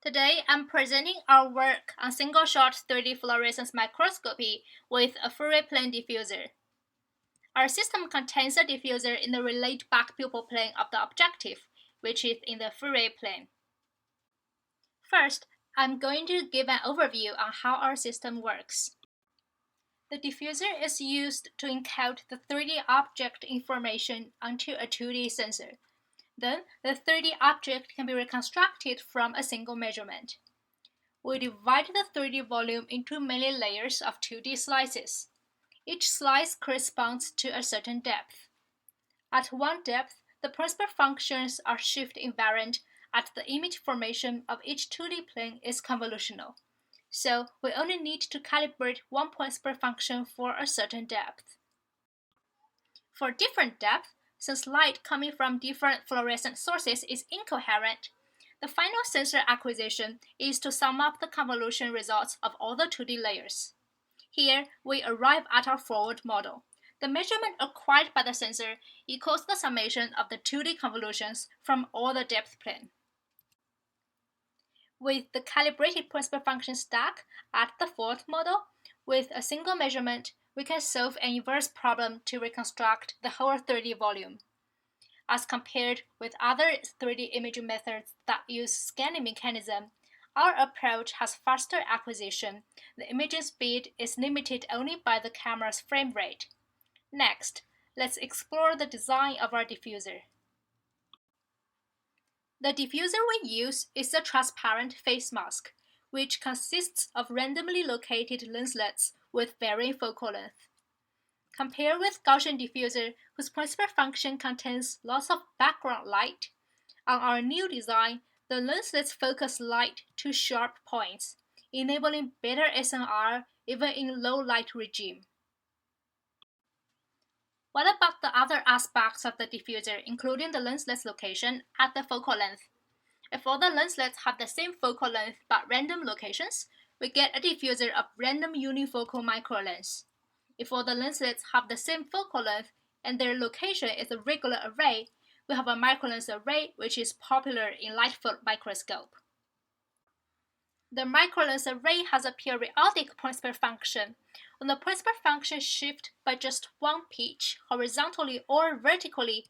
Today, I'm presenting our work on single-shot 3D fluorescence microscopy with a Fourier plane diffuser. Our system contains a diffuser in the relate back pupil plane of the objective, which is in the Fourier plane. First, I'm going to give an overview on how our system works. The diffuser is used to encode the 3D object information onto a 2D sensor. Then, the 3D object can be reconstructed from a single measurement. We divide the 3D volume into many layers of 2D slices. Each slice corresponds to a certain depth. At one depth, the principal functions are shift invariant as the image formation of each 2D plane is convolutional. So we only need to calibrate one principal function for a certain depth. For different depth, since light coming from different fluorescent sources is incoherent, the final sensor acquisition is to sum up the convolution results of all the 2D layers. Here, we arrive at our forward model. The measurement acquired by the sensor equals the summation of the 2D convolutions from all the depth plane. With the calibrated principal function stack at the forward model, with a single measurement, we can solve an inverse problem to reconstruct the whole 3D volume. As compared with other 3D imaging methods that use scanning mechanism, our approach has faster acquisition. The imaging speed is limited only by the camera's frame rate. Next, let's explore the design of our diffuser. The diffuser we use is a transparent face mask, which consists of randomly located lenslets with varying focal length. Compare with Gaussian diffuser, whose principal function contains lots of background light. On our new design, the lenslets focus light to sharp points, enabling better SNR even in low light regime. What about the other aspects of the diffuser, including the lenslets location at the focal length? If all the lenslets have the same focal length but random locations, we get a diffuser of random unifocal microlens. If all the lenslets have the same focal length and their location is a regular array, we have a microlens array which is popular in light field microscope. The microlens array has a periodic principal function. When the principal function shifts by just one pitch, horizontally or vertically,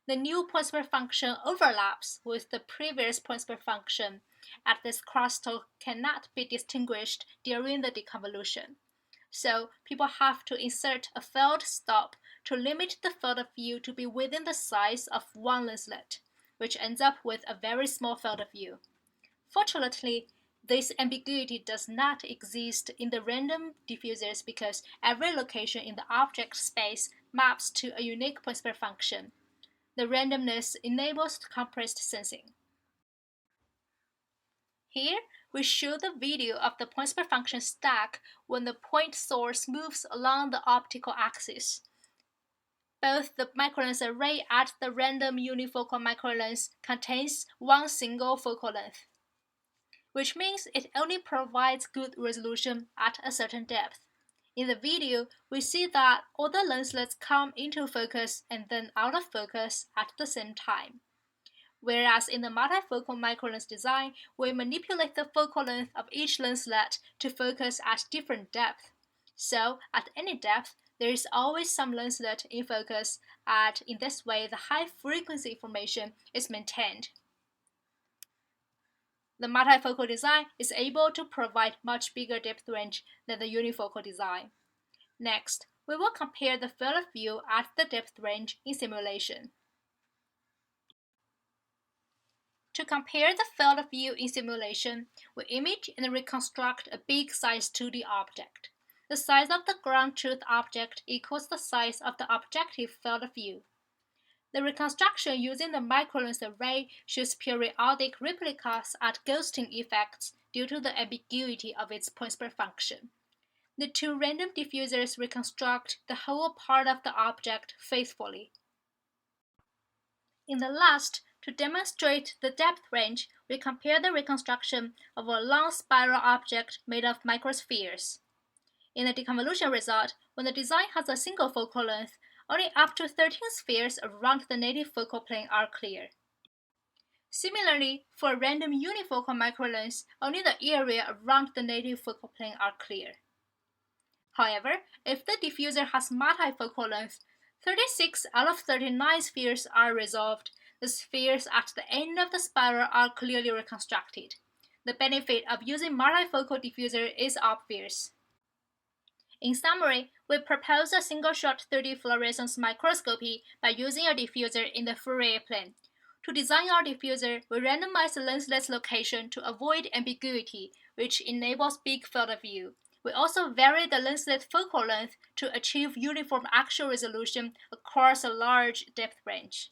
the new principal function overlaps with the previous principal function, and this crosstalk cannot be distinguished during the deconvolution. So people have to insert a field stop to limit the field of view to be within the size of one lenslet, which ends up with a very small field of view. Fortunately, this ambiguity does not exist in the random diffusers because every location in the object space maps to a unique principal function. The randomness enables compressed sensing. Here, we show the video of the principal function stack when the point source moves along the optical axis. Both the microlens array and the random unifocal microlens contains one single focal length, which means it only provides good resolution at a certain depth. In the video, we see that all the lenslets come into focus and then out of focus at the same time. Whereas in the multifocal microlens design, we manipulate the focal length of each lenslet to focus at different depth. So, at any depth, there is always some lenslet in focus, and in this way, the high frequency information is maintained. The multifocal design is able to provide much bigger depth range than the unifocal design. Next, we will compare the field of view at the depth range in simulation. To compare the field of view in simulation, we image and reconstruct a big size 2D object. The size of the ground truth object equals the size of the objective field of view. The reconstruction using the microlens array shows periodic replicas at ghosting effects due to the ambiguity of its principal function. The two random diffusers reconstruct the whole part of the object faithfully. In the last, to demonstrate the depth range, we compare the reconstruction of a long spiral object made of microspheres. In the deconvolution result, when the design has a single focal length, only up to 13 spheres around the native focal plane are clear. Similarly, for a random unifocal microlens, only the area around the native focal plane are clear. However, if the diffuser has multifocal length, 36 out of 39 spheres are resolved. The spheres at the end of the spiral are clearly reconstructed. The benefit of using multifocal diffuser is obvious. In summary, we propose a single-shot 3D fluorescence microscopy by using a diffuser in the Fourier plane. To design our diffuser, we randomize the lensless location to avoid ambiguity, which enables big field of view. We also vary the lenslet focal length to achieve uniform actual resolution across a large depth range.